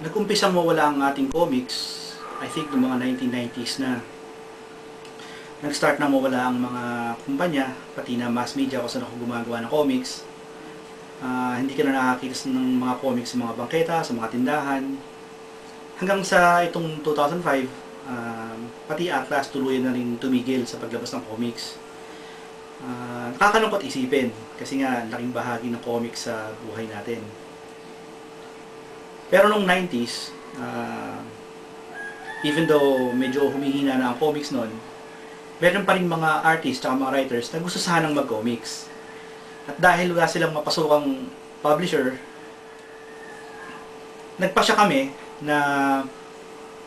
nag-umpisang mawala ang ating comics, I think noong mga 1990s na. Nag-start na mawala ang mga kumpanya, pati na mass media kung saan ako gumagawa ng comics. Hindi ka na nakakita ng mga comics sa mga bangketa, sa mga tindahan. Hanggang sa itong 2005, pati Atlas tuluyan na rin tumigil sa paglabas ng comics. Nakakalungkot isipin kasi nga laking bahagi ng comics sa buhay natin. Pero nung 90s, even though medyo humihina na ang comics noon, meron pa rin mga artists at mga writers na gusto sanang mag-comics. At dahil wala silang mapasukang publisher, nagpasya kami na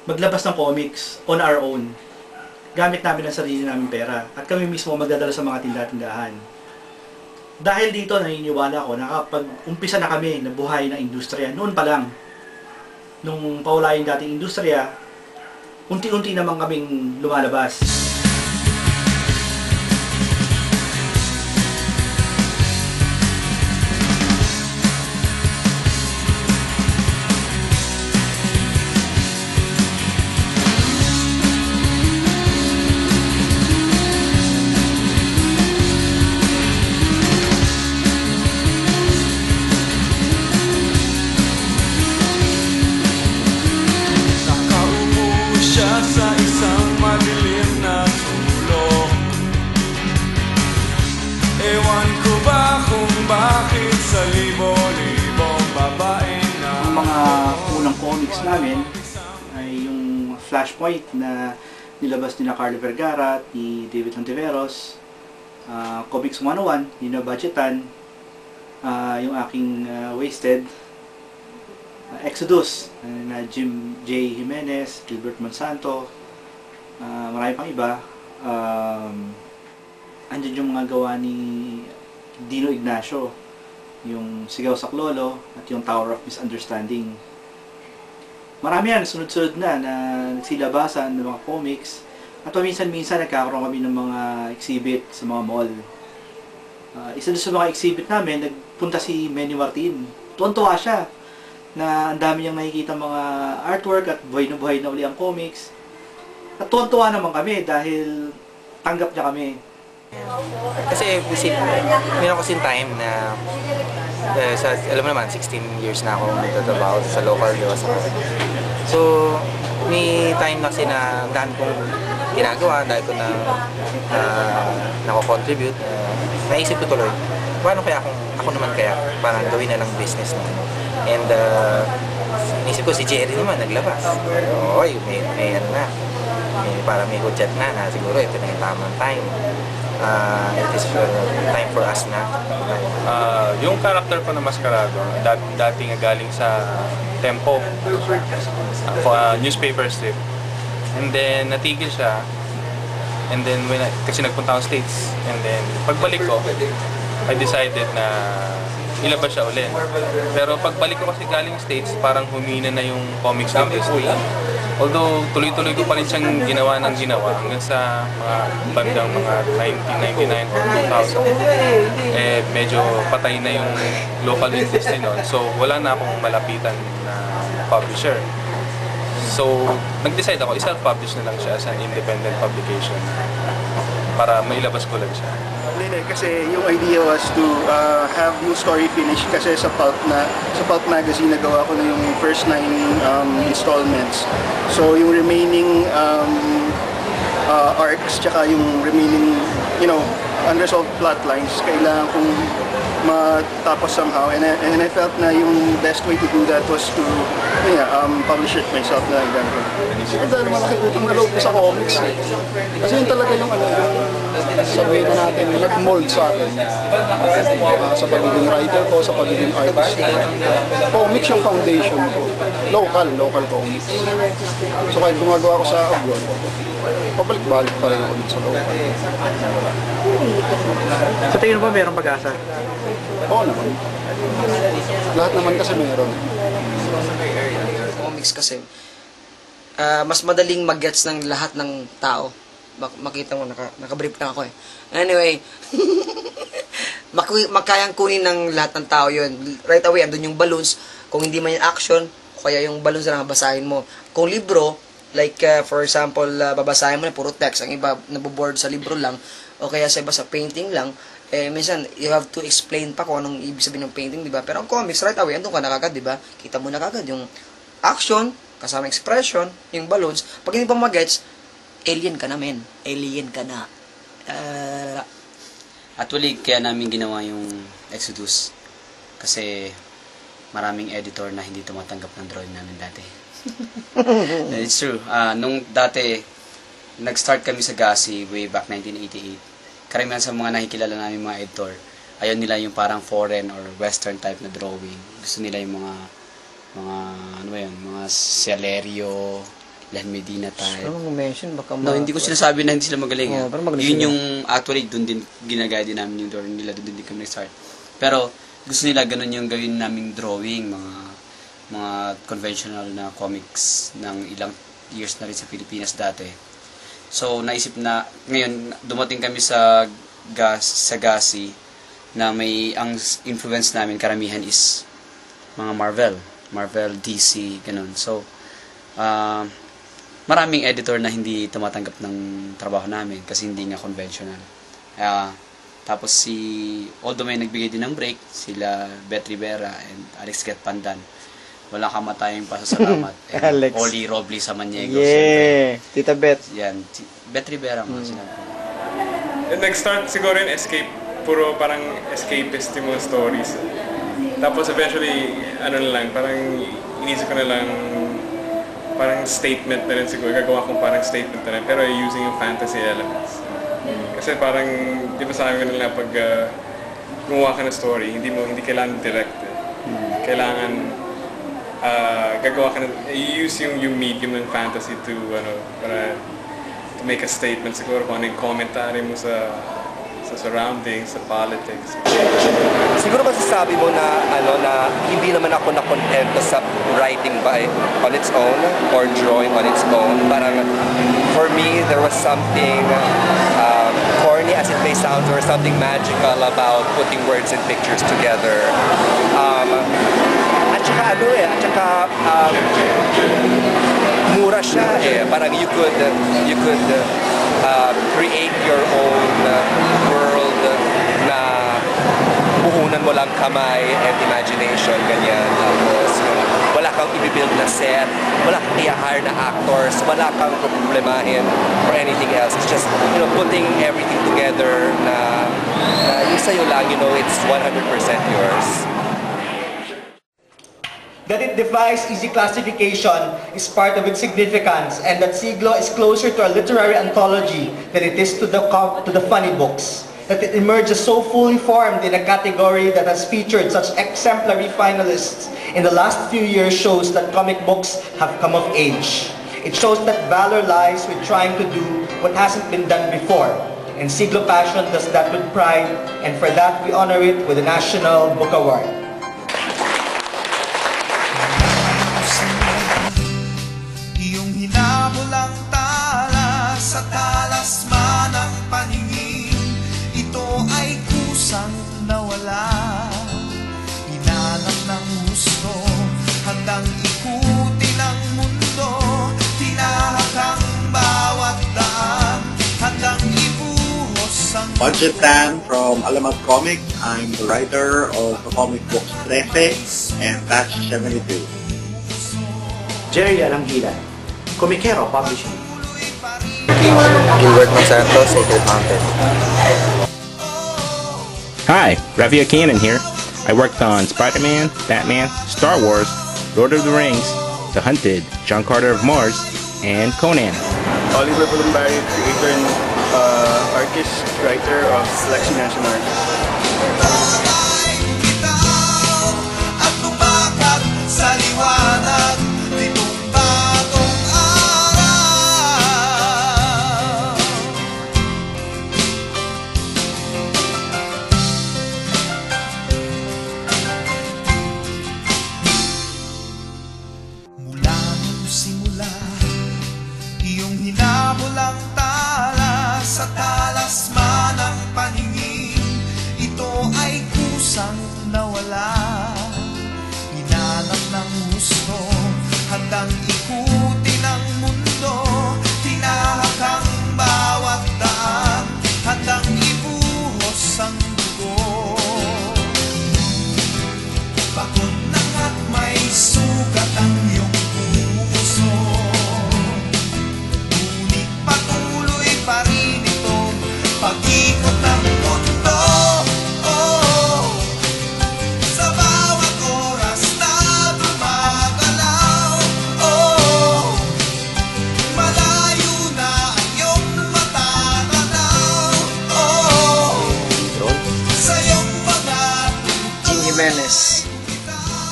maglabas ng comics on our own. Gamit namin ang sarili namin pera. At kami mismo magdadala sa mga tindahan. Dahil dito, naniniwala ko na kapag umpisa na kami na buhay ng industriya, noon pa lang, nung paula yung dating industriya, unti-unti naman kaming lumalabas. Sa isang madilim na sulok, ewan ko ba kung bakit sa libo-libong babae na Ang mga unang comics namin ay yung Flashpoint na nilabas nila Carlo Vergara at ni David Hontiveros, Comics 101, Nino Budgetan, yung aking Wasted, Exodus na Jim J. Jimenez, Gilbert Monsanto, marami pang iba. Andyan yung mga gawa ni Dino Ignacio, yung Sigaw sa Klolo at yung Tower of Misunderstanding. Marami yan, sunod-sunod na nagsilabasan ng mga comics. At paminsan-minsan nagkakaroon kami ng mga exhibit sa mga mall. Isa doon sa mga exhibit namin, nagpunta si Manny Martin. Tuwan-tuwa siya na ang dami niyang nakikita mga artwork at buhay na uli ang comics. At tuwan-tuwa naman kami dahil tanggap niya kami. Kasi meron kasi time na alam mo naman, 16 years na ako nagtatrabaho sa local diwas ako. So, may time na kasi na dahil kong ginagawa, dahil ko na nako-contribute, naisip ko tuloy, paano kaya ako naman kaya parang gawin na lang business na. And naisip ko si Jerry naman naglabas. Oy, may ano na. Para may hujat na siguro ito na yung tamang time. It is time for us na. Yung character ko na Mascarado, dati nga galing sa Tempo, newspaper strip. And then natigil siya. And then kasi nagpunta ako States. And then pagbalik ko, I decided na ilabas siya ulit. Pero pagbalik ko kasi galing States, parang humina na yung comics industry. Although tuloy-tuloy ko pa rin siyang ginawa hanggang sa mga bandang mga 1999 or 2000. Medyo patay na yung local industry noon. So wala na akong malapitan na publisher. So nag-decide ako, i-self-publish na lang siya as an independent publication para mailabas ko lang siya. Kasi yung idea was to have yung story finish kasi sa Pulp magazine nagawa ko na yung first 9 installments. So yung remaining arcs tsaka yung remaining unresolved plot lines kailangan kong matapos somehow, and I felt na yung best way to do that was to publish it myself na gano'n. Dahil malaki utang na loob ko sa comics kasi yun talaga yung sabihin na natin, nag-mold sa akin sa pagiging writer ko, sa pagiging artist. Comics yung foundation ko. Local comics. So kahit gumagawa ko sa abroad, pabalik-balik pa rin ulit sa local. Sa tingin mo ba mayroong pag-asa? Oo naman. Lahat naman kasi meron. Comics kasi, mas madaling mag-gets ng lahat ng tao. Makita mo, nakabrief lang ako eh. Anyway, makayang kunin ng lahat ng tao yun. Right away, andun yung balloons. Kung hindi man yung action, o kaya yung balloons na basahin mo. Kung libro, like for example, babasahin mo na puro text, ang iba naboboard sa libro lang, o kaya sa iba sa painting lang, minsan you have to explain pa kung anong ibig sabihin ng painting, di ba? Pero ang comics, right away, andun ka na kagad, di ba? Kita mo na kagad yung action, kasama expression, yung balloons. Pag hindi pa magets, alien ka na, men. Alien ka na. Actually, kaya namin ginawa yung Exodus kasi maraming editor na hindi tumatanggap ng drawing namin dati. It's true. Nung dati, nag-start kami sa GASI way back 1988. Karamihan sa mga nakikilala namin mga editor, ayaw nila yung parang foreign or western type na drawing. Gusto nila yung mga ano ba yun, mga Celerio, Len Medina type. Ano mention baka No, hindi ko sinasabi na hindi sila magaling. Pero magaling yun sila. yung actually doon din ginagaya din namin yung drawing nila, doon din kami nag-start. Pero gusto nila ganun yung gawin naming drawing, mga conventional na comics ng ilang years na rin sa Pilipinas dati. So naisip na ngayon dumating kami sa GASI na may ang influence namin karamihan is mga Marvel, DC, ganun. So maraming editor na hindi tumatanggap ng trabaho namin kasi hindi nga conventional. Tapos although may nagbigay din ng break, sila Bet Rivera and Alex Get Pandan. Walang kamatayang pasasalamat. Alex. Oli Robles Samaniego. Yeah, Tita Bet. Yan, Bet Rivera mga sinabi ko. Nag-start siguro yung escape, puro parang escapist yung mga stories. Tapos eventually, ano na lang, parang inisip ko na lang, parang statement na rin siguro, gagawa kong parang statement na rin, pero using yung fantasy elements. Kasi parang, di ba sabi ko nila, pag gumawa ka ng story, hindi kailangan direct. Kailangan gagawa ka ng, use yung medium ng fantasy para to make a statement siguro kung ano yung commentary mo sa surroundings, sa politics. Siguro masasabi mo na na hindi naman ako nakontento sa writing by on its own or drawing on its own. Parang for me there was something corny as it may sound, or something magical about putting words and pictures together. At saka mura siya eh. Parang you could create your own world na puhunan mo lang kamay and imagination, ganyan. Tapos wala kang ibibuild na set, wala kang i-hire na actors, wala kang problemahin or anything else. It's just, putting everything together na yung sa'yo lang, it's 100% yours. That it defies easy classification is part of its significance, and that Siglo is closer to a literary anthology than it is to the funny books. That it emerges so fully formed in a category that has featured such exemplary finalists in the last few years shows that comic books have come of age. It shows that valor lies with trying to do what hasn't been done before. And Siglo Passion does that with pride, and for that we honor it with the National Book Award. Iyong hinabulang tala sa talasman ng paningin, ito ay kusang nawala. Hinanap ng gusto, handang ikutin ang mundo, tinahak ang bawat daan, handang ibuhos ang Budget Dan from Alamat Comics. I'm the writer of the comic books 13 and Batch 72. Jerry Alanghila, Comicero Publishing. Gilbert Monsanto, Sacred Mountain. Hi, Ravi Cannon here. I worked on Spider-Man, Batman, Star Wars, Lord of the Rings, The Hunted, John Carter of Mars, and Conan. Oliver Pulumbari, creator and artist, writer of Selection National Arts. at lumakad sa liwanag nitong bagong araw. Mula nung simula, iyong hinabulang tala sa talasman ng paningin, ito ay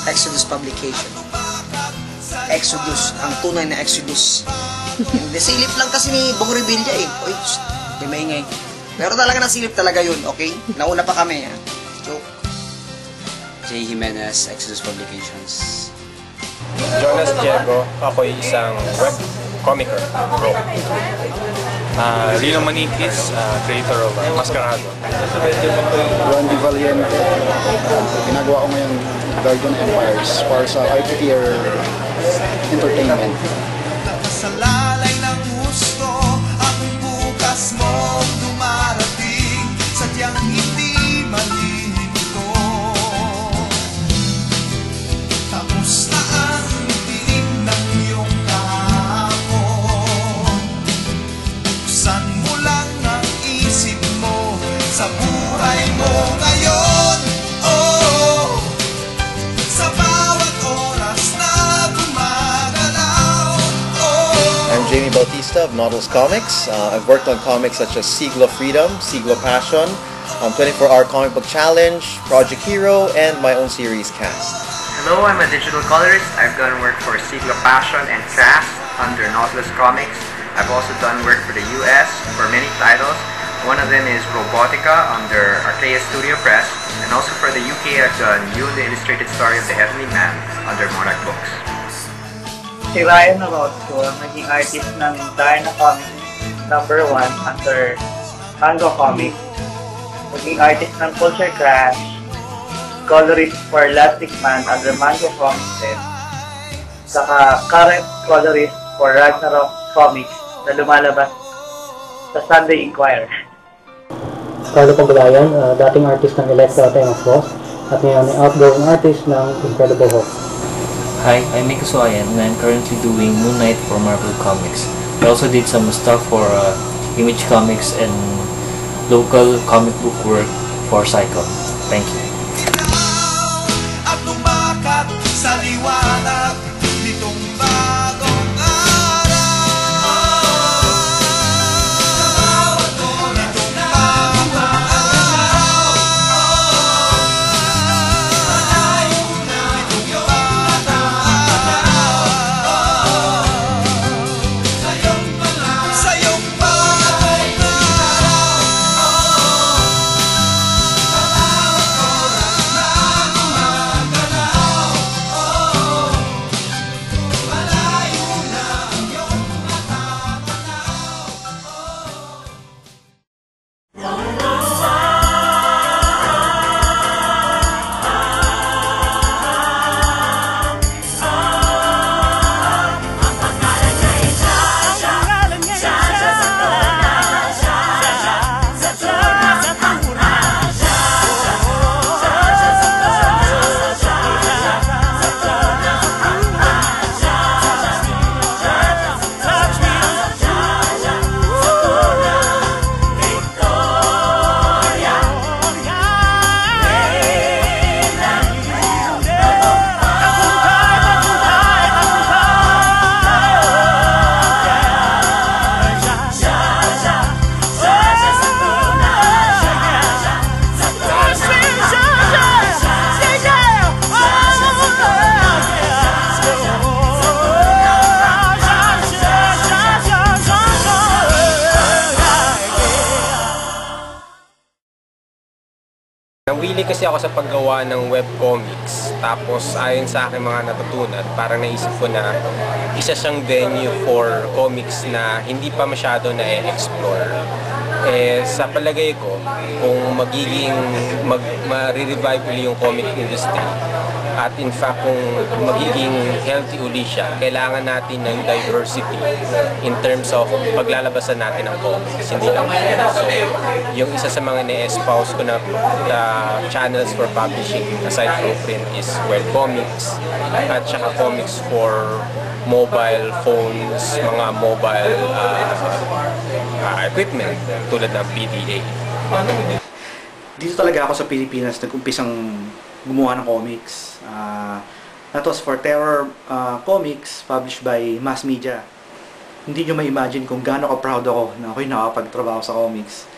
Exodus Publication. Exodus, ang tunay na Exodus. Hindi, silip lang kasi ni Bong Revilla eh. Uy, di maingay. Pero talaga nasilip talaga yun, okay? Nauna pa kami, ha? Joke. J. Jimenez, Exodus Publications. Jonas Diego, ako isang web comicer. Lino Maniquis, creator of Mascarado. Randy Valiente, ginagawa ko ngayon Guardian Empires para sa IPTR Entertainment. Sa lalay ng gusto, ang bukas mo dumarating, sadyang hindi malihinto. Tapos na ang tinig ng iyong kahapon. Buksan mo lang ang isip mo sa buhay mo ngayon. Oh, sa bawat oras na gumagalaw. I'm Jamie Bautista of Nautilus Comics. I've worked on comics such as Siglo Freedom, Siglo Passion, 24-Hour Comic Book Challenge, Project Hero, and my own series Cast. Hello, I'm a digital colorist. I've done work for Siglo Passion and Cast under Nautilus Comics. I've also done work for the US for many titles. One of them is Robotica under Archaea Studio Press, and also for the UK I've done You, the Illustrated Story of the Heavenly Man under Monarch Books. Si Ryan Orozco, naging artist ng Darna Comics #1 under Mango Comics. Naging artist ng Culture Crash, colorist for Elastic Man under Mango Comics din. Saka current colorist for Ragnarok Comics na lumalabas sa Sunday Inquirer. Carlo Pagulayan, dating artist ng Electra Famous Boss at ngayon ay outgoing artist ng Incredible Hulk. Hi, I'm Miko Suayan and I'm currently doing Moon Knight for Marvel Comics. I also did some stuff for Image Comics and local comic book work for Cycle. Thank you. At lumakat sa liwanag nitong bagong araw. Nitong bagong araw. Nitong bagong araw. Sa iyong bagong Nawili kasi ako sa paggawa ng webcomics. Tapos ayon sa aking mga natutunan, parang naisip ko na isa siyang venue for comics na hindi pa masyado na-explore. Sa palagay ko, kung ma-revive uli yung comic industry, at in fact kung magiging healthy uli siya, kailangan natin ng diversity in terms of paglalabasan natin ng comics, hindi lang print. So, yung isa sa mga na-espouse ko na channels for publishing aside from print is webcomics at saka comics for mobile phones, mga mobile equipment tulad ng PDA. Dito talaga ako sa Pilipinas nag-umpisang gumawa ng comics. That was for Terror Comics, published by Mass Media. Hindi nyo ma-imagine kung gaano ka proud ako na ako'y nakapagtrabaho sa comics.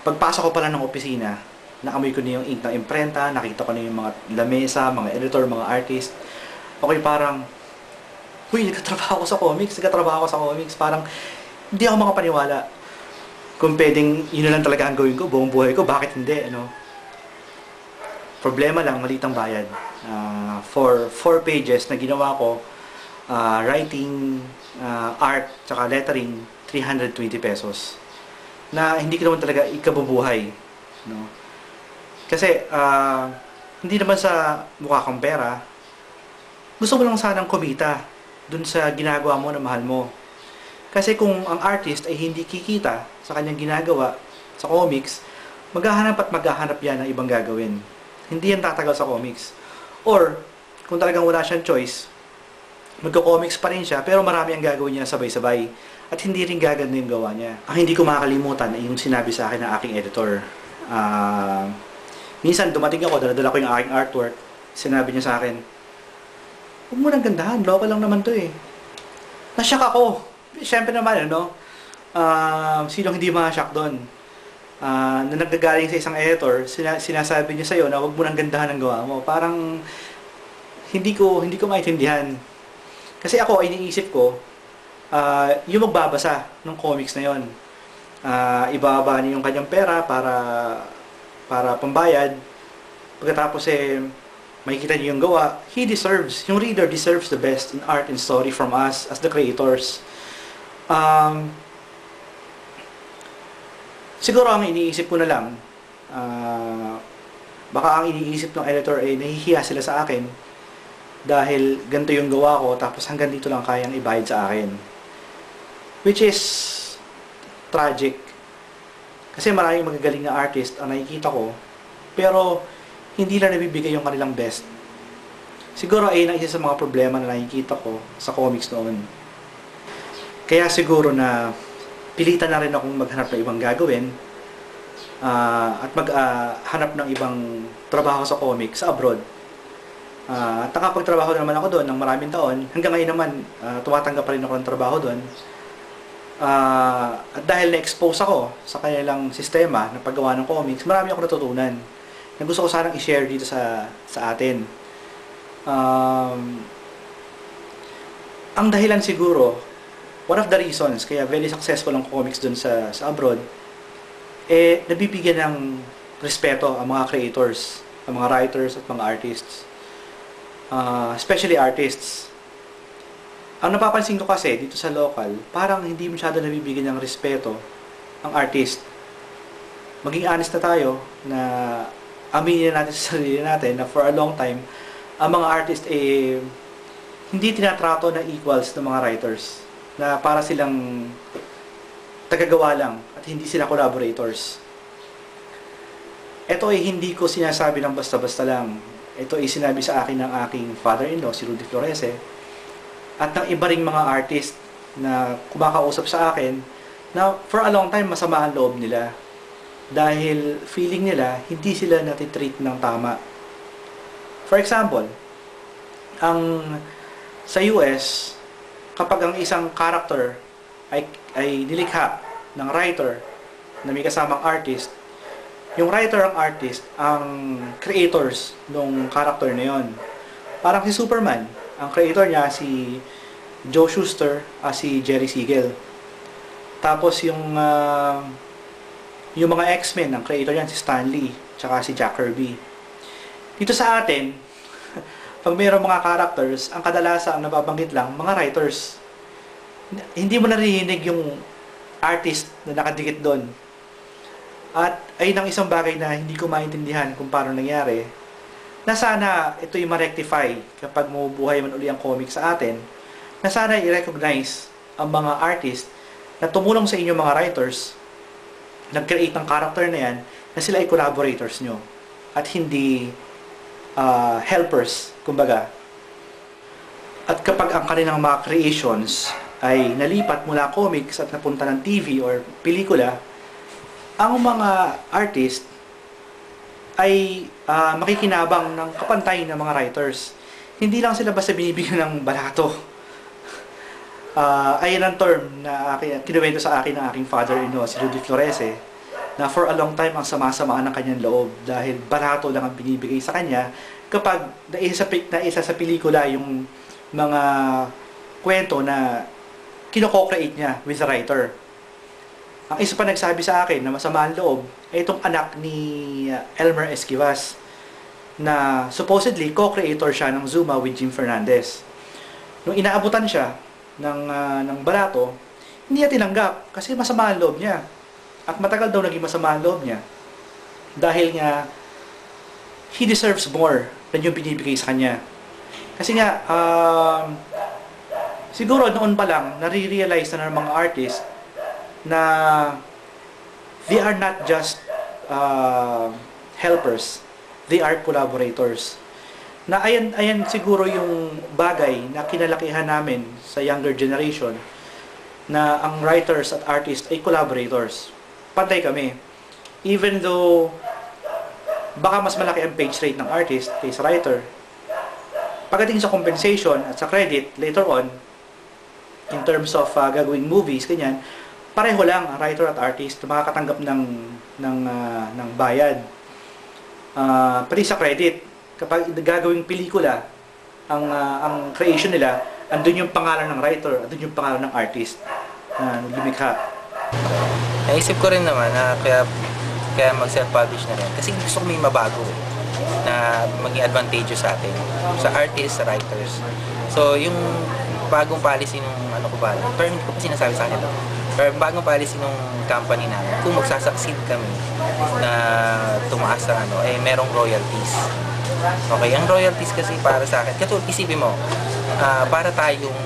Pagpasok ko pala ng opisina, naamoy ko na yung ink ng imprenta, nakita ko na yung mga lamesa, mga editor, mga artist. Okay, parang, huy, nagkatrabaho ako sa comics. Parang, hindi ako makapaniwala. Kung pwedeng, yun na lang talaga ang gawin ko, buong buhay ko, bakit hindi, ano? Problema lang, maliit ang bayad. For 4 pages na ginawa ko, writing, art, tsaka lettering, 320 pesos. Na hindi ko naman talaga ikabubuhay. No? Kasi, hindi naman sa mukha kang pera, gusto ko lang sanang kumita dun sa ginagawa mo na mahal mo. Kasi kung ang artist ay hindi kikita sa kanyang ginagawa sa comics, maghahanap yan ng ibang gagawin. Hindi yan tatagal sa comics. Or, kung talagang wala siyang choice, magko-comics pa rin siya, pero marami ang gagawin niya sabay-sabay. At hindi rin gaganda yung gawa niya. Ang hindi ko makakalimutan ay yung sinabi sa akin ng aking editor. Minsan, dumating ako, dala-dala ko yung aking artwork. Sinabi niya sa akin, huwag mo nang gandahan, local lang naman to eh. Nashock ako. Siyempre naman, ano, sinong hindi ma-shock doon? Na nagagaling sa isang editor, sinasabi niya sa'yo na huwag mo nang gandahan ang gawa mo. Parang, hindi ko maintindihan. Kasi ako, iniisip ko, yung magbabasa ng comics na yon, ibababa niya yung kanyang pera para pambayad. Pagkatapos makikita niyo yung gawa, yung reader deserves the best in art and story from us as the creators. Siguro ang iniisip ko na lang, baka ang iniisip ng editor ay nahihiya sila sa akin dahil ganito yung gawa ko tapos hanggang dito lang kayang ibayad sa akin. Which is tragic. Kasi maraming magagaling na artist ang nakikita ko, pero hindi na nabibigay yung kanilang best. Siguro ay isa sa mga problema na nakikita ko sa comics noon. Kaya siguro na pilitan na rin akong maghanap ng ibang gagawin at maghanap ng ibang trabaho sa comics sa abroad. At nakapagtrabaho naman ako doon ng maraming taon. Hanggang ngayon naman, tumatanggap pa rin ako ng trabaho doon. At dahil na-expose ako sa kanilang sistema ng paggawa ng comics, marami ako natutunan na gusto ko sanang i-share dito sa atin. Ang dahilan siguro, one of the reasons kaya very successful ang comics dun sa abroad, nabibigyan ng respeto ang mga creators, ang mga writers at mga artists. Especially artists. Ang napapansin ko kasi dito sa local, parang hindi masyado nabibigyan ng respeto ang artist. Maging honest na tayo na aminin natin sa sarili natin na for a long time, ang mga artist hindi tinatrato na equals ng mga writers. Na para silang tagagawa lang at hindi sila collaborators. Ito ay hindi ko sinasabi ng basta-basta lang. Ito ay sinabi sa akin ng aking father-in-law, si Rudy Florese, at ng iba ring mga artist na kumakausap sa akin na for a long time masama ang loob nila. Dahil feeling nila, hindi sila natitreat ng tama. For example, sa US, kapag ang isang character ay nilikha ng writer na may kasamang artist, yung writer ang artist, ang creators ng character na yon. Parang si Superman, ang creator niya si Joe Shuster, si Jerry Siegel. Tapos yung mga X-Men, ang creator niyan si Stan Lee, tsaka si Jack Kirby. Dito sa atin, pag mayroong mga characters, ang kadalasan ang nababanggit lang, mga writers. Hindi mo narinig yung artist na nakadikit doon. At ayun ang isang bagay na hindi ko maintindihan kung paano nangyari. Na sana ito'y ma-rectify kapag mabubuhay man uli ang comic sa atin, na sana i-recognize ang mga artist na tumulong sa inyo mga writers, nag-create ng character na yan, na sila ay collaborators nyo at hindi helpers, kumbaga. At kapag ang kanilang mga creations ay nalipat mula comics at napunta ng TV or pelikula, ang mga artist ay makikinabang ng kapantay ng mga writers. Hindi lang sila basta binibigyan ng balato. Ayan ang term na kinuwento sa akin ng aking father-in-law, si Rudy Florese, na for a long time ang sama-sama ng kanyang loob dahil barato lang ang binibigay sa kanya kapag naisa sa pelikula yung mga kwento na kinoko-create niya with the writer. Ang isa pa nagsabi sa akin na masama ang loob ay itong anak ni Elmer Esquivas na supposedly co-creator siya ng Zuma with Jim Fernandez. Nung inaabutan siya ng barato, hindi niya tinanggap kasi masama ang loob niya. At matagal daw naging masama ang loob niya dahil nga he deserves more than yung binibigay sa kanya. Kasi nga, siguro noon pa lang, nare-realize na ng mga artist na they are not just helpers, they are collaborators. Na ayan siguro yung bagay na kinalakihan namin sa younger generation na ang writers at artists ay collaborators. Pantay kami. Even though baka mas malaki ang page rate ng artist kaysa writer, pagdating sa compensation at sa credit later on, in terms of gagawing movies, ganyan, pareho lang ang writer at artist makakatanggap ng bayad. Pati sa credit, kapag gagawing pelikula, ang creation nila, andun yung pangalan ng writer, andun yung pangalan ng artist na lumikha. Naisip ko rin naman na kaya mag-self-publish na rin. Kasi gusto ko may mabago na maging advantageous sa atin. Sa artists, sa writers. So, yung bagong policy nung pero hindi ko pa sinasabi sa kanila. Pero bagong policy nung company namin, kung magsasucceed kami na tumaas sa merong royalties. Okay, ang royalties kasi para sa akin, isipin mo, para tayong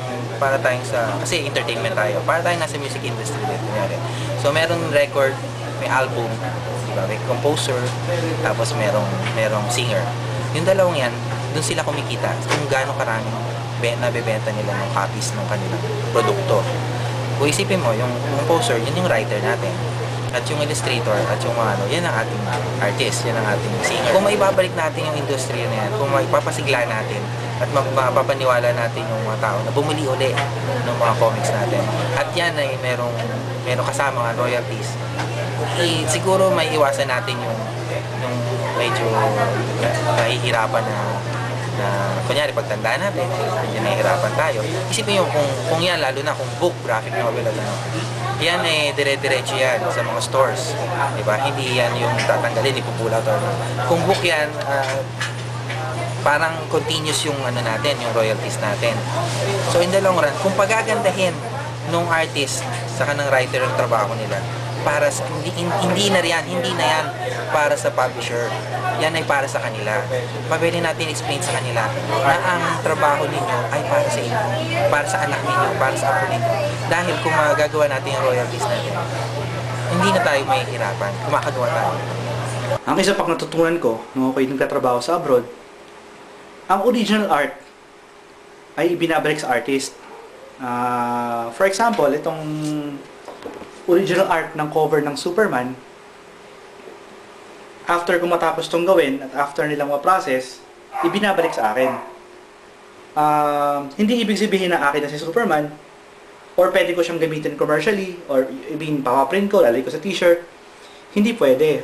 kasi entertainment tayo, para tayong nasa music industry din, kunyari. So, meron record, may album, diba? May composer, tapos merong singer. Yung dalawang yan, dun sila kumikita kung gaano karaming nabebenta nila ng copies ng kanilang produkto. Kung isipin mo, yung composer, yun yung writer natin. At yung illustrator, at yung yan ang ating artist, yan ang ating singer. Kung maibabalik natin yung industriya na yan, kung maipapasigla natin, at mapapaniwala natin yung mga tao na bumili uli ng mga comics natin. At yan ay merong kasama mga royalties. Siguro may iwasan natin yung medyo nahihirapan na kunyari pagtanda natin, nahihirapan tayo. Isipin nyo kung yan, lalo na kung book, graphic novel, yan dire-diretso yan sa mga stores. Diba? Hindi yan yung tatanggalin, ipupula to. Kung book yan, parang continuous yung natin, yung royalties natin. So in the long run, kung pagagandahin nung artist sa kanang writer ang trabaho nila, para sa, hindi na yan para sa publisher. Yan ay para sa kanila. Pwede natin explain sa kanila na ang trabaho ninyo ay para sa inyo, para sa anak ninyo, para sa apo ninyo. Dahil kung magagawa natin yung royalties natin, hindi na tayo mahihirapan, kumakagawa tayo. Ang isa pang natutunan ko nung ako'y nagtatrabaho sa abroad, ang original art ay ibinabalik sa artist. For example, itong original art ng cover ng Superman, after ko matapos itong gawin at after nilang ma-process, ibinabalik sa akin. Hindi ibig sabihin na akin na si Superman, or pwede ko siyang gamitin commercially, or papaprint ko, lalagay ko sa t-shirt. Hindi pwede.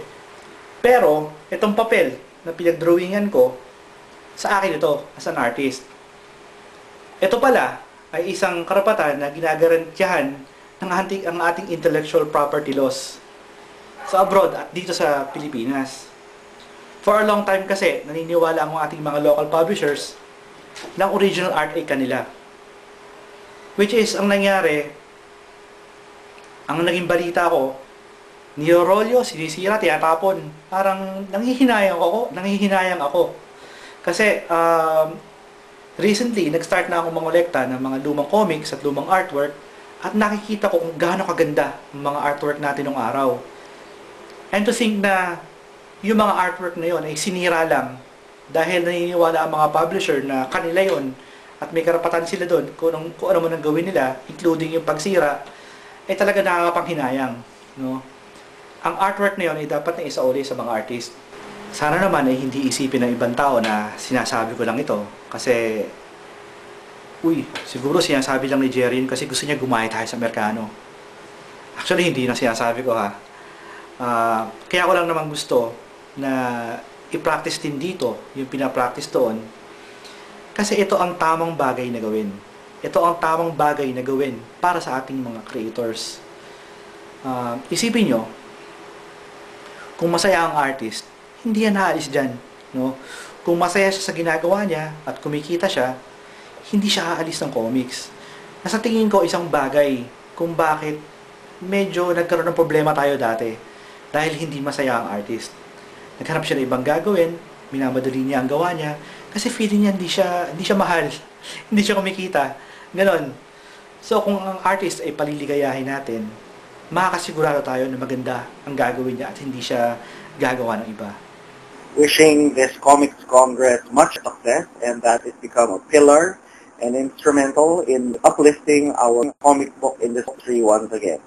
Pero, itong papel na pinag-drawingan ko, sa akin ito, as an artist. Ito pala ay isang karapatan na ginagarantiyahan ng ang ating intellectual property laws sa abroad at dito sa Pilipinas. For a long time kasi, naniniwala ang ating mga local publishers na original art ay kanila. Which is, ang nangyari, ang naging balita ko, nirolyo, sinisira, tinatapon. Parang nanghihinayang ako. Kasi, recently, nag-start na akong mangolekta ng mga lumang comics at lumang artwork at nakikita ko kung gaano kaganda ang mga artwork natin nung araw. And to think na yung mga artwork na yun ay sinira lang dahil naniniwala ang mga publisher na kanila yun at may karapatan sila doon kung ano man ang gawin nila, including yung pagsira, ay talaga nakakapanghinayang. No? Ang artwork na yun ay dapat na isauli sa mga artist. Sana naman ay hindi isipin ng ibang tao na sinasabi ko lang ito. Kasi, siguro sinasabi lang ni Jerry kasi gusto niya gumaya tayo sa Amerikano. Actually, hindi na sinasabi ko ha. Kaya ko lang naman gusto na i-practice din dito, yung pinapractice doon. Kasi ito ang tamang bagay na gawin. Ito ang tamang bagay na gawin para sa ating mga creators. Isipin nyo, kung masaya ang artist, hindi yan naalis dyan. No? Kung masaya siya sa ginagawa niya at kumikita siya, hindi siya aalis ng comics. Nasa tingin ko isang bagay kung bakit medyo nagkaroon ng problema tayo dati dahil hindi masaya ang artist. Naghanap siya ng ibang gagawin, minamadali niya ang gawa niya, kasi feeling niya hindi siya mahal, hindi siya kumikita. Ganon. So kung ang artist ay paliligayahin natin, makakasigurado tayo na maganda ang gagawin niya at hindi siya gagawa ng iba. Wishing this Comics Congress much success and that it become a pillar and instrumental in uplifting our comic book industry once again.